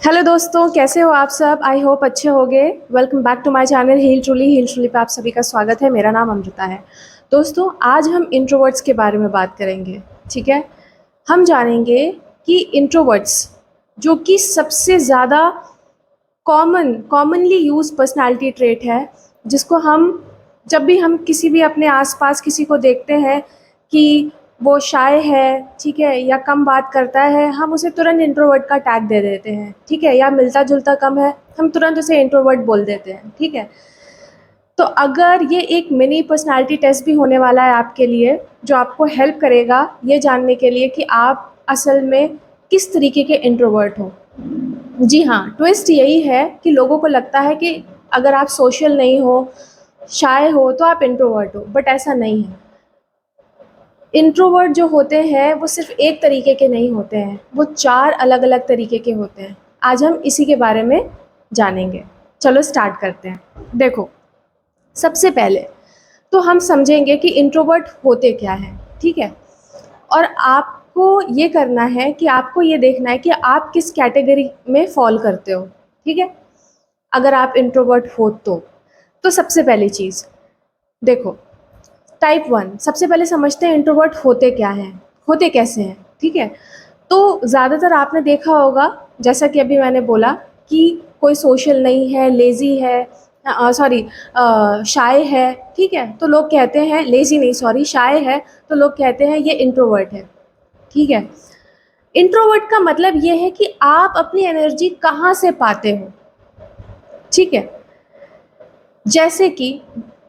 Hello दोस्तों, कैसे हो आप सब? आई होप अच्छे होंगे। Welcome back to my channel heal truly पे आप सभी का स्वागत है। मेरा नाम अमृता है। दोस्तों, आज हम इंट्रोवर्ट्स के बारे में बात करेंगे। ठीक है, हम जानेंगे कि इंट्रोवर्ट्स जो कि सबसे ज़्यादा कॉमनली यूज पर्सनालिटी ट्रेट है, जिसको हम जब भी हम किसी भी अपने आसपास किसी को देखते हैं कि वो शाय है, ठीक है, या कम बात करता है, हम उसे तुरंत इंट्रोवर्ट का टैग दे देते हैं। ठीक है, या मिलता जुलता कम है, हम तुरंत उसे इंट्रोवर्ट बोल देते हैं। ठीक है, तो अगर ये एक मिनी पर्सनालिटी टेस्ट भी होने वाला है आपके लिए, जो आपको हेल्प करेगा ये जानने के लिए कि आप असल में किस तरीके के इंट्रोवर्ट हो। जी हाँ, ट्विस्ट यही है कि लोगों को लगता है कि अगर आप सोशल नहीं हो, शाय हो, तो आप इंट्रोवर्ट हो, बट ऐसा नहीं है। इंट्रोवर्ट जो होते हैं वो सिर्फ एक तरीके के नहीं होते हैं, वो 4 अलग अलग तरीके के होते हैं। आज हम इसी के बारे में जानेंगे। चलो स्टार्ट करते हैं। देखो, सबसे पहले तो हम समझेंगे कि इंट्रोवर्ट होते क्या हैं। ठीक है, और आपको ये करना है कि आपको ये देखना है कि आप किस कैटेगरी में फॉल करते हो। ठीक है, अगर आप इंट्रोवर्ट हो तो सबसे पहली चीज़ देखो, टाइप 1 सबसे पहले समझते हैं इंट्रोवर्ट होते क्या हैं, होते कैसे हैं। ठीक है, तो ज़्यादातर आपने देखा होगा, जैसा कि अभी मैंने बोला, कि कोई सोशल नहीं है, लेज़ी है, सॉरी, शाय है। ठीक है, तो लोग कहते हैं, लेज़ी नहीं, सॉरी, शाय है, तो लोग कहते हैं ये इंट्रोवर्ट है। ठीक है, इंट्रोवर्ट का मतलब ये है कि आप अपनी एनर्जी कहाँ से पाते हो। ठीक है, जैसे कि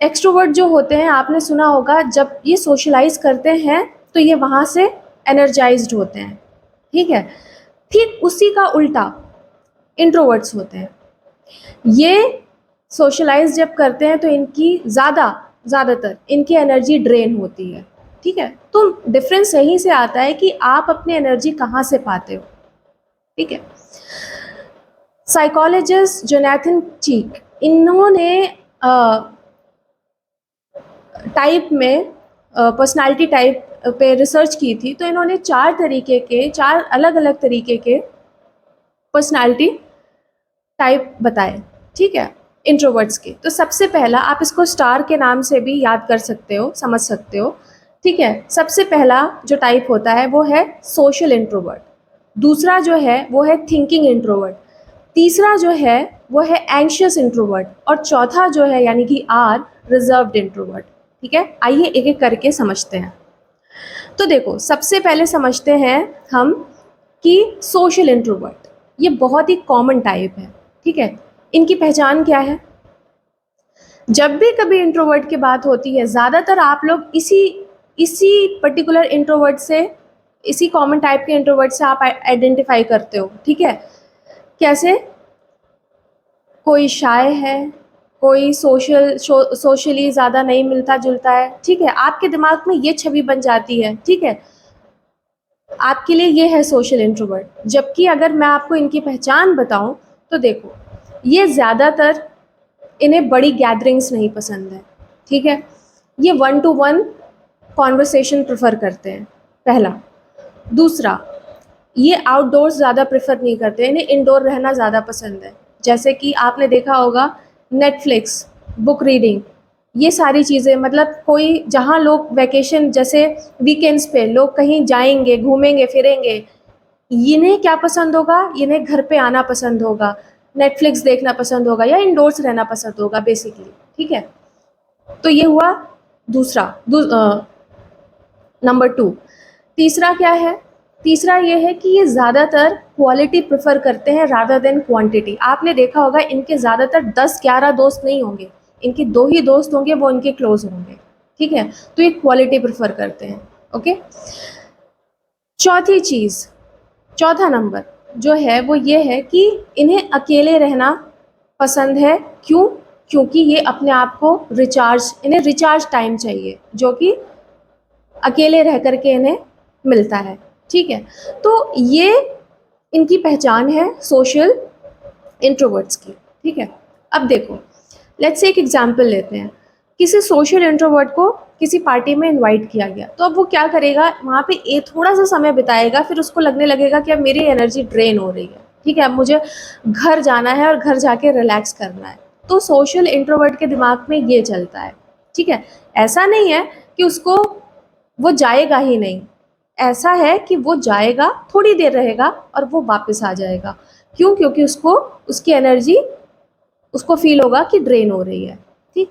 एक्सट्रोवर्ट जो होते हैं, आपने सुना होगा, जब ये सोशलाइज करते हैं तो ये वहाँ से एनर्जाइज्ड होते हैं। ठीक है, ठीक उसी का उल्टा इंट्रोवर्ट्स होते हैं। ये सोशलाइज जब करते हैं तो इनकी ज़्यादातर इनकी एनर्जी ड्रेन होती है। ठीक है, तो डिफरेंस यहीं से आता है कि आप अपनी एनर्जी कहाँ से पाते हो। ठीक है, साइकोलॉजिस्ट जोनाथन चीक, इन्होंने टाइप में पर्सनालिटी टाइप पे रिसर्च की थी, तो इन्होंने 4 अलग अलग तरीके के पर्सनालिटी टाइप बताए। ठीक है, इंट्रोवर्ट्स के। तो सबसे पहला, आप इसको स्टार के नाम से भी याद कर सकते हो, समझ सकते हो। ठीक है, सबसे पहला जो टाइप होता है वो है सोशल इंट्रोवर्ट। दूसरा जो है वो है थिंकिंग इंट्रोवर्ट। तीसरा जो है वो है एंशियस इंट्रोवर्ट। और चौथा जो है, यानी कि आर, रिजर्व्ड इंट्रोवर्ट। ठीक है, आइए एक एक करके समझते हैं। तो देखो, सबसे पहले समझते हैं हम कि सोशल इंट्रोवर्ट ये बहुत ही कॉमन टाइप है। ठीक है, इनकी पहचान क्या है? जब भी कभी इंट्रोवर्ट की बात होती है, ज़्यादातर आप लोग इसी इसी पर्टिकुलर इंट्रोवर्ट से, इसी कॉमन टाइप के इंट्रोवर्ट से आप आइडेंटिफाई करते हो। ठीक है, कैसे? कोई शाय है, कोई सोशली ज़्यादा नहीं मिलता जुलता है। ठीक है, आपके दिमाग में ये छवि बन जाती है। ठीक है, आपके लिए ये है सोशल इंट्रोवर्ट। जबकि अगर मैं आपको इनकी पहचान बताऊं तो देखो, ये ज़्यादातर, इन्हें बड़ी गैदरिंग्स नहीं पसंद है। ठीक है, ये 1 to 1 कॉन्वर्सेशन प्रेफर करते हैं, पहला। दूसरा, ये आउटडोर्स ज़्यादा प्रेफर नहीं करते, इन्हें इंडोर रहना ज़्यादा पसंद है। जैसे कि आपने देखा होगा, नेटफ्लिक्स, बुक रीडिंग, ये सारी चीज़ें, मतलब कोई जहाँ लोग वैकेशन, जैसे वीकेंड्स पे लोग कहीं जाएंगे, घूमेंगे फिरेंगे, इन्हें क्या पसंद होगा? इन्हें घर पे आना पसंद होगा, नेटफ्लिक्स देखना पसंद होगा, या इंडोर्स रहना पसंद होगा बेसिकली। ठीक है, तो ये हुआ दूसरा, नंबर 2। तीसरा क्या है? तीसरा ये है कि ये ज़्यादातर क्वालिटी प्रेफर करते हैं रादर देन क्वांटिटी। आपने देखा होगा, इनके ज़्यादातर 10-11 दोस्त नहीं होंगे, इनके 2 ही दोस्त होंगे, वो इनके क्लोज होंगे। ठीक है, तो ये क्वालिटी प्रेफर करते हैं। ओके, चौथी चीज़, चौथा नंबर जो है वो ये है कि इन्हें अकेले रहना पसंद है। क्यों? क्योंकि ये अपने आप को इन्हें रिचार्ज टाइम चाहिए, जो कि अकेले रह कर के इन्हें मिलता है। ठीक है, तो ये इनकी पहचान है सोशल इंट्रोवर्ट्स की। ठीक है, अब देखो, लेट्स से एक एग्जांपल लेते हैं। किसी सोशल इंट्रोवर्ट को किसी पार्टी में इनवाइट किया गया, तो अब वो क्या करेगा? वहाँ पे थोड़ा सा समय बिताएगा, फिर उसको लगने लगेगा कि अब मेरी एनर्जी ड्रेन हो रही है। ठीक है, मुझे घर जाना है और घर जाके रिलैक्स करना है। तो सोशल इंट्रोवर्ट के दिमाग में ये चलता है, ठीक है। ऐसा नहीं है कि उसको वो जाएगा ही नहीं, ऐसा है कि वो जाएगा, थोड़ी देर रहेगा और वो वापस आ जाएगा। क्यों? क्योंकि उसको उसकी एनर्जी उसको फील होगा कि ड्रेन हो रही है, ठीक।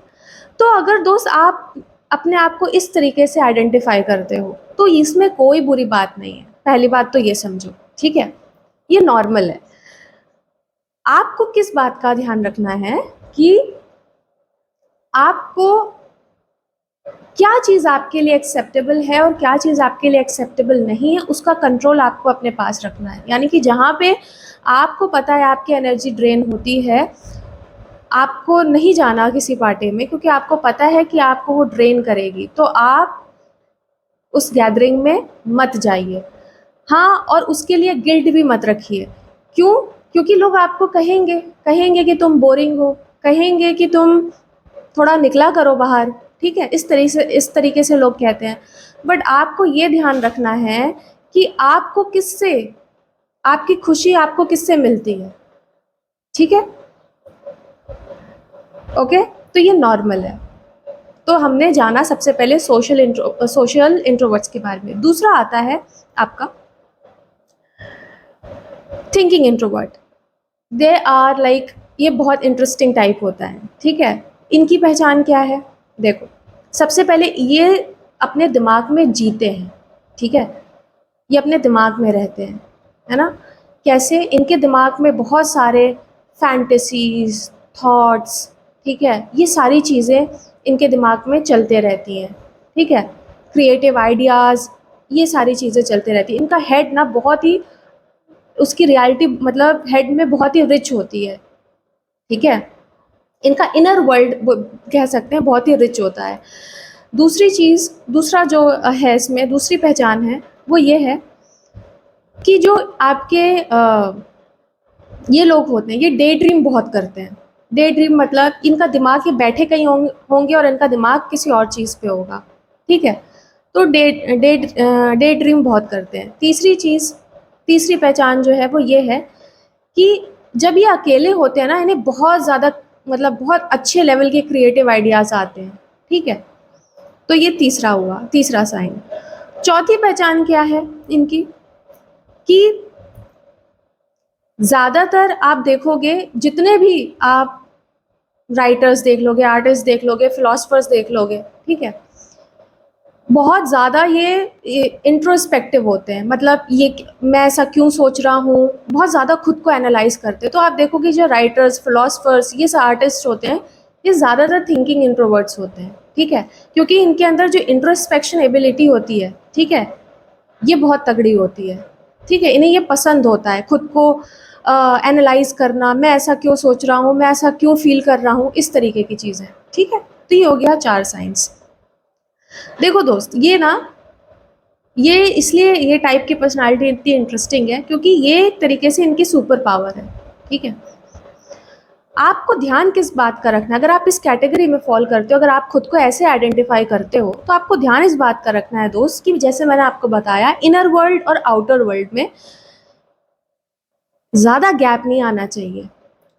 तो अगर दोस्त आप अपने आप को इस तरीके से आइडेंटिफाई करते हो तो इसमें कोई बुरी बात नहीं है, पहली बात तो ये समझो, ठीक है, ये नॉर्मल है। आपको किस बात का ध्यान रखना है कि आपको क्या चीज़ आपके लिए एक्सेप्टेबल है और क्या चीज़ आपके लिए एक्सेप्टेबल नहीं है, उसका कंट्रोल आपको अपने पास रखना है। यानी कि जहाँ पे आपको पता है आपकी एनर्जी ड्रेन होती है, आपको नहीं जाना किसी पार्टी में, क्योंकि आपको पता है कि आपको वो ड्रेन करेगी, तो आप उस गैदरिंग में मत जाइए। हाँ, और उसके लिए गिल्ट भी मत रखिए। क्यों? क्योंकि लोग आपको कहेंगे कहेंगे कि तुम बोरिंग हो, कहेंगे कि तुम थोड़ा निकला करो बाहर, ठीक है, इस तरीके से लोग कहते हैं। बट आपको ये ध्यान रखना है कि आपको किससे, आपकी खुशी आपको किससे मिलती है, ठीक है, ओके। तो ये नॉर्मल है। तो हमने जाना सबसे पहले सोशल इंट्रोवर्ट्स के बारे में। दूसरा आता है आपका thinking introvert. They are like, ये बहुत इंटरेस्टिंग टाइप होता है, ठीक है। इनकी पहचान क्या है? देखो, सबसे पहले ये अपने दिमाग में जीते हैं, ठीक है, ये अपने दिमाग में रहते हैं, है ना। कैसे? इनके दिमाग में बहुत सारे फैंटेसीज, थॉट्स, ठीक है, ये सारी चीज़ें इनके दिमाग में चलते रहती हैं, ठीक है। क्रिएटिव आइडियाज़, ये सारी चीज़ें चलते रहती हैं। इनका हेड ना बहुत ही, उसकी रियलिटी मतलब हेड में बहुत ही रिच होती है, ठीक है। इनका इनर वर्ल्ड कह सकते हैं बहुत ही रिच होता है। दूसरी चीज़, दूसरा जो है इसमें दूसरी पहचान है, वो ये है कि जो आपके ये लोग होते हैं, ये डे ड्रीम बहुत करते हैं। डे ड्रीम मतलब इनका दिमाग ये बैठे कहीं होंगे और इनका दिमाग किसी और चीज़ पे होगा, ठीक है। तो डे डे डे ड्रीम बहुत करते हैं। तीसरी चीज़, तीसरी पहचान जो है वो ये है कि जब ये अकेले होते हैं ना, इन्हें बहुत ज़्यादा मतलब बहुत अच्छे लेवल के क्रिएटिव आइडियाज़ आते हैं, ठीक है। तो ये तीसरा हुआ, तीसरा साइन। चौथी पहचान क्या है इनकी कि ज़्यादातर आप देखोगे, जितने भी आप राइटर्स देख लोगे, आर्टिस्ट देख लोगे, फिलोसफर्स देख लोगे, ठीक है, बहुत ज़्यादा ये इंट्रोस्पेक्टिव होते हैं। मतलब ये मैं ऐसा क्यों सोच रहा हूँ, बहुत ज़्यादा खुद को एनालाइज करते हैं। तो आप देखोगे जो राइटर्स, फिलोसफर्स, ये सब आर्टिस्ट होते हैं, ये ज़्यादातर थिंकिंग इंट्रोवर्ट्स होते हैं, ठीक है। क्योंकि इनके अंदर जो इंट्रोस्पेक्शन एबिलिटी होती है, ठीक है, ये बहुत तगड़ी होती है, ठीक है। इन्हें ये पसंद होता है खुद को एनालाइज करना, मैं ऐसा क्यों सोच रहा हूँ, मैं ऐसा क्यों फील कर रहा हूँ, इस तरीके की चीज़ें, ठीक है। तो ये हो गया 4 साइंस। देखो दोस्त, ये ना, ये इसलिए ये टाइप की पर्सनालिटी इतनी इंटरेस्टिंग है क्योंकि ये एक तरीके से इनकी सुपर पावर है, ठीक है। आपको ध्यान किस बात का रखना है? अगर आप इस कैटेगरी में फॉल करते हो, अगर आप खुद को ऐसे आइडेंटिफाई करते हो, तो आपको ध्यान इस बात का रखना है दोस्त कि जैसे मैंने आपको बताया, इनर वर्ल्ड और आउटर वर्ल्ड में ज़्यादा गैप नहीं आना चाहिए।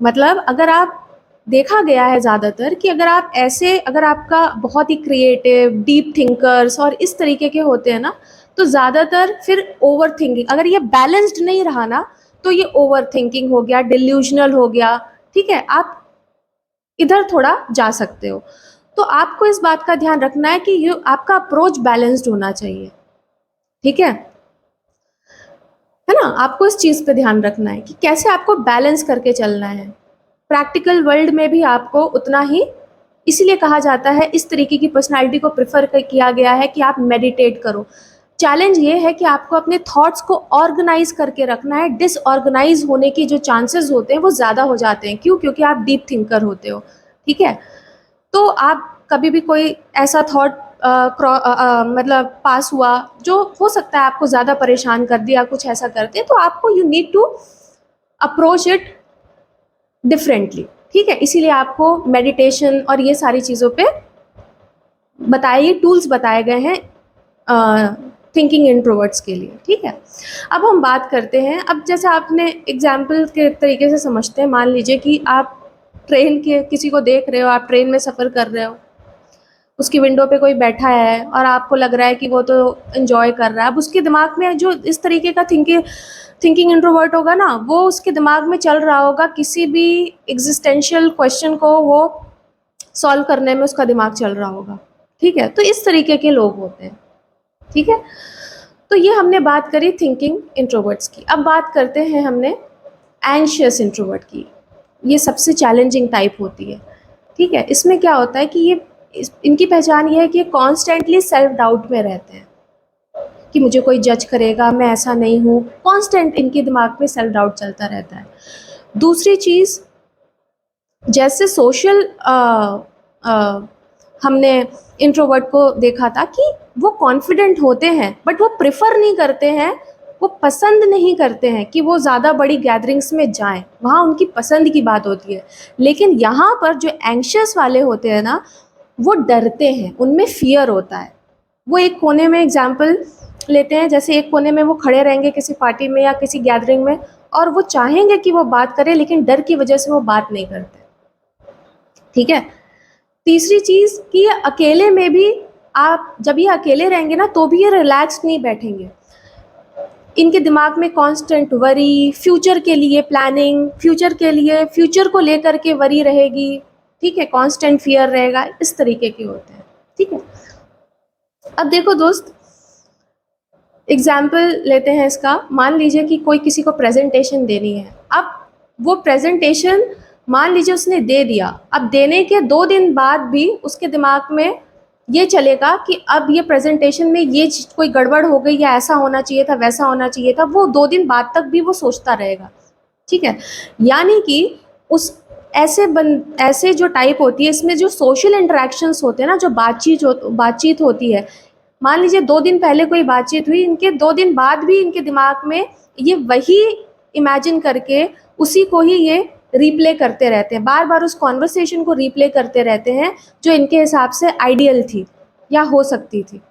मतलब अगर आप, देखा गया है ज़्यादातर कि अगर आप ऐसे, अगर आपका बहुत ही क्रिएटिव, डीप थिंकर्स और इस तरीके के होते हैं ना, तो ज़्यादातर फिर ओवर थिंकिंग, अगर ये बैलेंस्ड नहीं रहा ना, तो ये ओवर थिंकिंग हो गया, डिल्यूजनल हो गया, ठीक है, आप इधर थोड़ा जा सकते हो। तो आपको इस बात का ध्यान रखना है कि ये आपका अप्रोच बैलेंस्ड होना चाहिए, ठीक है ना। आपको इस चीज़ पे ध्यान रखना है कि कैसे आपको बैलेंस करके चलना है। प्रैक्टिकल वर्ल्ड में भी आपको उतना ही, इसीलिए कहा जाता है, इस तरीके की पर्सनालिटी को प्रेफर किया गया है कि आप मेडिटेट करो। चैलेंज ये है कि आपको अपने थॉट्स को ऑर्गेनाइज करके रखना है। डिसऑर्गेनाइज होने की जो चांसेस होते हैं वो ज़्यादा हो जाते हैं। क्यों? क्योंकि आप डीप थिंकर होते हो, ठीक है। तो आप कभी भी कोई ऐसा थॉट मतलब पास हुआ जो हो सकता है आपको ज़्यादा परेशान कर दिया, कुछ ऐसा करते, तो आपको you need to approach it differently, ठीक है। इसीलिए आपको मेडिटेशन और ये सारी चीज़ों पे बताए, ये टूल्स बताए गए हैं थिंकिंग इंट्रोवर्ट्स के लिए, ठीक है। अब हम बात करते हैं, अब जैसे आपने एग्जाम्पल के तरीके से समझते हैं, मान लीजिए कि आप ट्रेन के किसी को देख रहे हो, आप ट्रेन में सफ़र कर रहे हो, उसकी विंडो पे कोई बैठा है और आपको लग रहा है कि वो तो एंजॉय कर रहा है। अब उसके दिमाग में जो इस तरीके का थिंकिंग इंट्रोवर्ट होगा ना, वो उसके दिमाग में चल रहा होगा, किसी भी एग्जिस्टेंशियल क्वेश्चन को वो सॉल्व करने में उसका दिमाग चल रहा होगा, ठीक है। तो इस तरीके के लोग होते हैं, ठीक है। तो ये हमने बात करी थिंकिंग इंट्रोवर्ट्स की। अब बात करते हैं हमने एंशियस इंट्रोवर्ट की। ये सबसे चैलेंजिंग टाइप होती है, ठीक है। इसमें क्या होता है कि इनकी पहचान ये है कि ये कॉन्स्टेंटली सेल्फ डाउट में रहते हैं कि मुझे कोई जज करेगा, मैं ऐसा नहीं हूँ, कॉन्स्टेंट इनके दिमाग में सेल्फ डाउट चलता रहता है। दूसरी चीज़, जैसे सोशल हमने इंट्रोवर्ट को देखा था कि वो कॉन्फिडेंट होते हैं, बट वो प्रेफर नहीं करते हैं, वो पसंद नहीं करते हैं कि वो ज़्यादा बड़ी गैदरिंग्स में जाएं, वहाँ उनकी पसंद की बात होती है। लेकिन यहाँ पर जो एंग्शियस वाले होते हैं ना, वो डरते हैं, उनमें फियर होता है। वो एक कोने में, एग्जाम्पल लेते हैं, जैसे एक कोने में वो खड़े रहेंगे किसी पार्टी में या किसी गैदरिंग में, और वो चाहेंगे कि वो बात करें, लेकिन डर की वजह से वो बात नहीं करते, ठीक है। तीसरी चीज़ कि ये अकेले में भी, आप जब ये अकेले रहेंगे ना तो भी ये रिलैक्स नहीं बैठेंगे। इनके दिमाग में कांस्टेंट वरी, फ्यूचर के लिए प्लानिंग, फ्यूचर को लेकर के वरी रहेगी, ठीक है, कांस्टेंट फियर रहेगा, इस तरीके के होते हैं, ठीक है। अब देखो दोस्त, एग्जाम्पल लेते हैं इसका। मान लीजिए कि कोई किसी को प्रेजेंटेशन देनी है। अब वो प्रेजेंटेशन मान लीजिए उसने दे दिया, अब देने के 2 दिन बाद भी उसके दिमाग में ये चलेगा कि अब ये प्रेजेंटेशन में ये कोई गड़बड़ हो गई, या ऐसा होना चाहिए था, वैसा होना चाहिए था, वो 2 दिन बाद तक भी वो सोचता रहेगा, ठीक है। यानी कि उस ऐसे जो टाइप होती है, इसमें जो सोशल इंटरेक्शंस होते हैं ना, जो बातचीत होती है, मान लीजिए 2 दिन पहले कोई बातचीत हुई, इनके 2 दिन बाद भी इनके दिमाग में ये वही इमेजिन करके उसी को ही ये रिप्ले करते रहते हैं, बार बार उस कॉन्वर्सेशन को रिप्ले करते रहते हैं जो इनके हिसाब से आइडियल थी या हो सकती थी,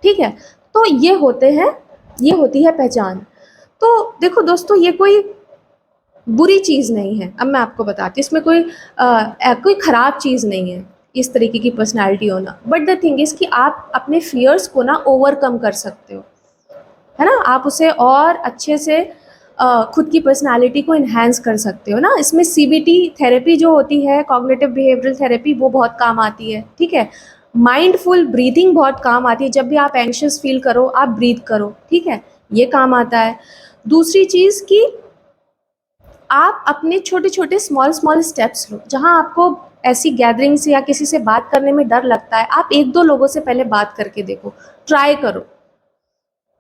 ठीक है। तो ये होती है पहचान। तो देखो दोस्तों, ये कोई बुरी चीज़ नहीं है। अब मैं आपको बताती हूँ, इसमें कोई ख़राब चीज़ नहीं है इस तरीके की पर्सनालिटी होना, बट द थिंग इज़ कि आप अपने फियर्स को ना ओवरकम कर सकते हो, है ना। आप उसे और अच्छे से खुद की पर्सनालिटी को इन्हेंस कर सकते हो ना। इसमें CBT थेरेपी जो होती है, कॉग्निटिव बिहेवियरल थेरेपी, वो बहुत काम आती है, ठीक है। माइंडफुल ब्रीदिंग बहुत काम आती है, जब भी आप एंग्शियस फील करो आप ब्रीथ करो, ठीक है, ये काम आता है। दूसरी चीज़ कि आप अपने छोटे छोटे स्मॉल स्टेप्स लो। जहाँ आपको ऐसी गैदरिंग से या किसी से बात करने में डर लगता है, आप 1-2 लोगों से पहले बात करके देखो, ट्राई करो,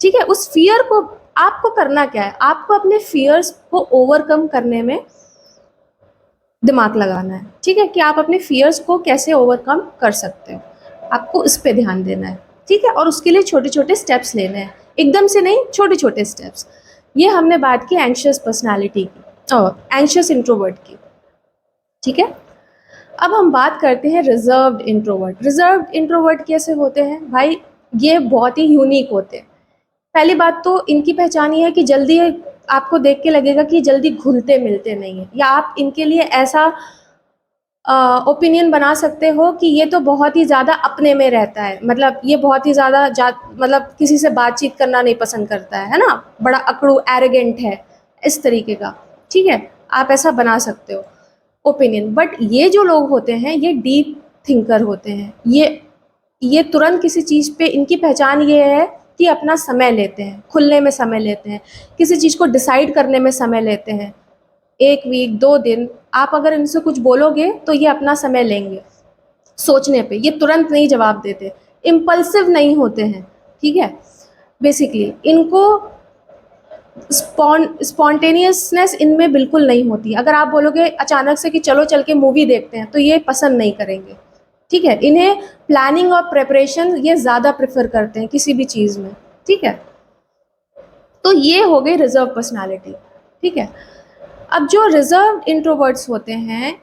ठीक है। उस फियर को आपको करना क्या है, आपको अपने फियर्स को ओवरकम करने में दिमाग लगाना है, ठीक है, कि आप अपने फियर्स को कैसे ओवरकम कर सकते हो, आपको इस पे ध्यान देना है, ठीक है। और उसके लिए छोटे छोटे स्टेप्स लेने हैं, एकदम से नहीं, छोटे छोटे स्टेप्स। ये हमने बात की एंग्शियस पर्सनालिटी की और एंग्शियस इंट्रोवर्ट की, ठीक है। अब हम बात करते हैं रिजर्व्ड इंट्रोवर्ट। रिजर्व्ड इंट्रोवर्ट कैसे होते हैं भाई, ये बहुत ही यूनिक होते हैं। पहली बात तो इनकी पहचान ये है कि जल्दी, आपको देख के लगेगा कि जल्दी घुलते मिलते नहीं है, या आप इनके लिए ऐसा ओपिनियन बना सकते हो कि ये तो बहुत ही ज़्यादा अपने में रहता है, मतलब ये बहुत ही ज़्यादा मतलब किसी से बातचीत करना नहीं पसंद करता है ना, बड़ा अकड़ू एरोगेंट है, इस तरीके का, ठीक है, आप ऐसा बना सकते हो ओपिनियन। बट ये जो लोग होते हैं ये डीप थिंकर होते हैं, ये तुरंत किसी चीज़ पे, इनकी पहचान ये है कि अपना समय लेते हैं, खुलने में समय लेते हैं, किसी चीज़ को डिसाइड करने में समय लेते हैं, 1 वीक 2 दिन आप अगर इनसे कुछ बोलोगे तो ये अपना समय लेंगे सोचने पे, ये तुरंत नहीं जवाब देते, इम्पल्सिव नहीं होते हैं, ठीक है। बेसिकली इनको स्पॉन्टेनियसनेस इनमें बिल्कुल नहीं होती। अगर आप बोलोगे अचानक से कि चलो चल के मूवी देखते हैं, तो ये पसंद नहीं करेंगे, ठीक है। इन्हें प्लानिंग और प्रेपरेशन ये ज़्यादा प्रेफर करते हैं किसी भी चीज़ में, ठीक है। तो ये हो गई रिजर्व पर्सनालिटी, ठीक है। अब जो रिजर्व इंट्रोवर्ट्स होते हैं,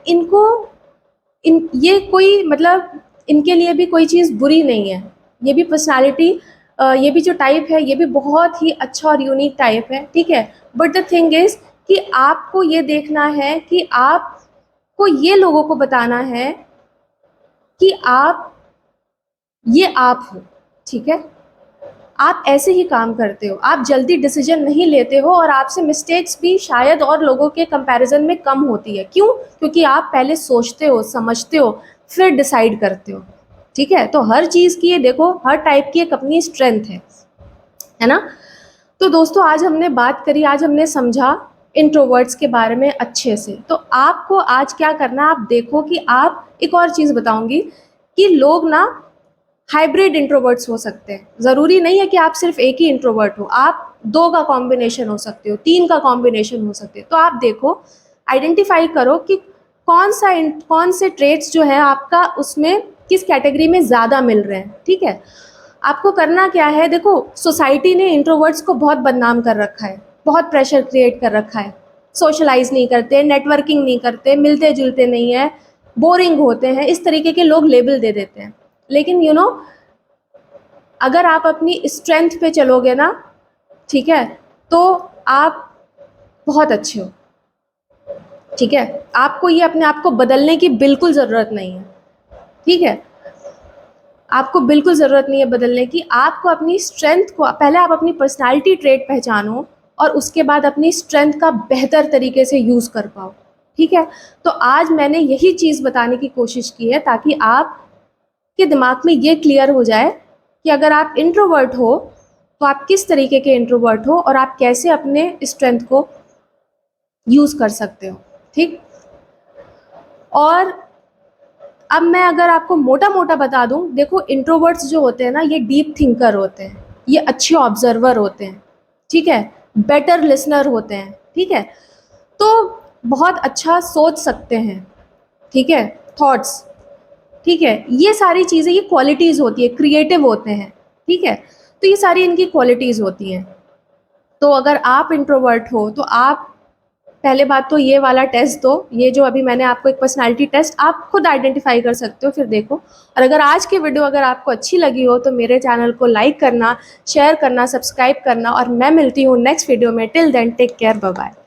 ये कोई, मतलब इनके लिए भी कोई चीज़ बुरी नहीं है, ये भी पर्सनालिटी ये भी जो टाइप है ये भी बहुत ही अच्छा और यूनिक टाइप है, ठीक है। बट द थिंग इज़ कि आपको ये देखना है कि आपको ये लोगों को बताना है कि आप हो, ठीक है। आप ऐसे ही काम करते हो, आप जल्दी डिसीजन नहीं लेते हो और आपसे मिस्टेक्स भी शायद और लोगों के कंपैरिजन में कम होती है। क्यों? क्योंकि आप पहले सोचते हो, समझते हो, फिर डिसाइड करते हो, ठीक है। तो हर चीज़ की ये देखो, हर टाइप की एक अपनी स्ट्रेंथ है ना। तो दोस्तों आज हमने बात करी, आज हमने समझा इंट्रोवर्ट्स के बारे में अच्छे से। तो आपको आज क्या करना है, आप देखो कि आप, एक और चीज़ बताऊंगी कि लोग ना हाइब्रिड इंट्रोवर्ट्स हो सकते हैं। ज़रूरी नहीं है कि आप सिर्फ एक ही इंट्रोवर्ट हो, आप 2 का कॉम्बिनेशन हो सकते हो, 3 का कॉम्बिनेशन हो सकते हो। तो आप देखो, आइडेंटिफाई करो कि कौन से ट्रेट्स जो है आपका उसमें किस कैटेगरी में ज़्यादा मिल रहे हैं, ठीक है। आपको करना क्या है, देखो सोसाइटी ने इंट्रोवर्ट्स को बहुत बदनाम कर रखा है, बहुत प्रेशर क्रिएट कर रखा है। सोशलाइज नहीं करते, नेटवर्किंग नहीं करते, मिलते जुलते नहीं है, बोरिंग होते हैं, इस तरीके के लोग लेबल दे देते हैं। लेकिन अगर आप अपनी स्ट्रेंथ पे चलोगे ना, ठीक है, तो आप बहुत अच्छे हो, ठीक है। आपको ये अपने आप को बदलने की बिल्कुल ज़रूरत नहीं है, ठीक है। आपको बिल्कुल ज़रूरत नहीं है बदलने की। आपको अपनी स्ट्रेंथ को, पहले आप अपनी पर्सनालिटी ट्रेट पहचानो और उसके बाद अपनी स्ट्रेंथ का बेहतर तरीके से यूज़ कर पाओ, ठीक है। तो आज मैंने यही चीज़ बताने की कोशिश की है ताकि आपके दिमाग में ये क्लियर हो जाए कि अगर आप इंट्रोवर्ट हो तो आप किस तरीके के इंट्रोवर्ट हो और आप कैसे अपने स्ट्रेंथ को यूज़ कर सकते हो, ठीक। और अब मैं अगर आपको मोटा मोटा बता दूं, देखो इंट्रोवर्ट्स जो होते हैं ना, ये डीप थिंकर होते हैं, ये अच्छे ऑब्जर्वर होते हैं, ठीक है, बेटर लिसनर होते हैं, ठीक है। तो बहुत अच्छा सोच सकते हैं, ठीक है, थॉट्स, ठीक है, ये सारी चीज़ें, ये क्वालिटीज़ होती है, क्रिएटिव होते हैं, ठीक है। तो ये सारी इनकी क्वालिटीज़ होती हैं। तो अगर आप इंट्रोवर्ट हो तो आप, पहले बात तो ये वाला टेस्ट दो, ये जो अभी मैंने आपको एक पर्सनालिटी टेस्ट, आप खुद आइडेंटिफाई कर सकते हो, फिर देखो। और अगर आज की वीडियो अगर आपको अच्छी लगी हो तो मेरे चैनल को लाइक करना, शेयर करना, सब्सक्राइब करना, और मैं मिलती हूँ नेक्स्ट वीडियो में। Till then take care, bye bye.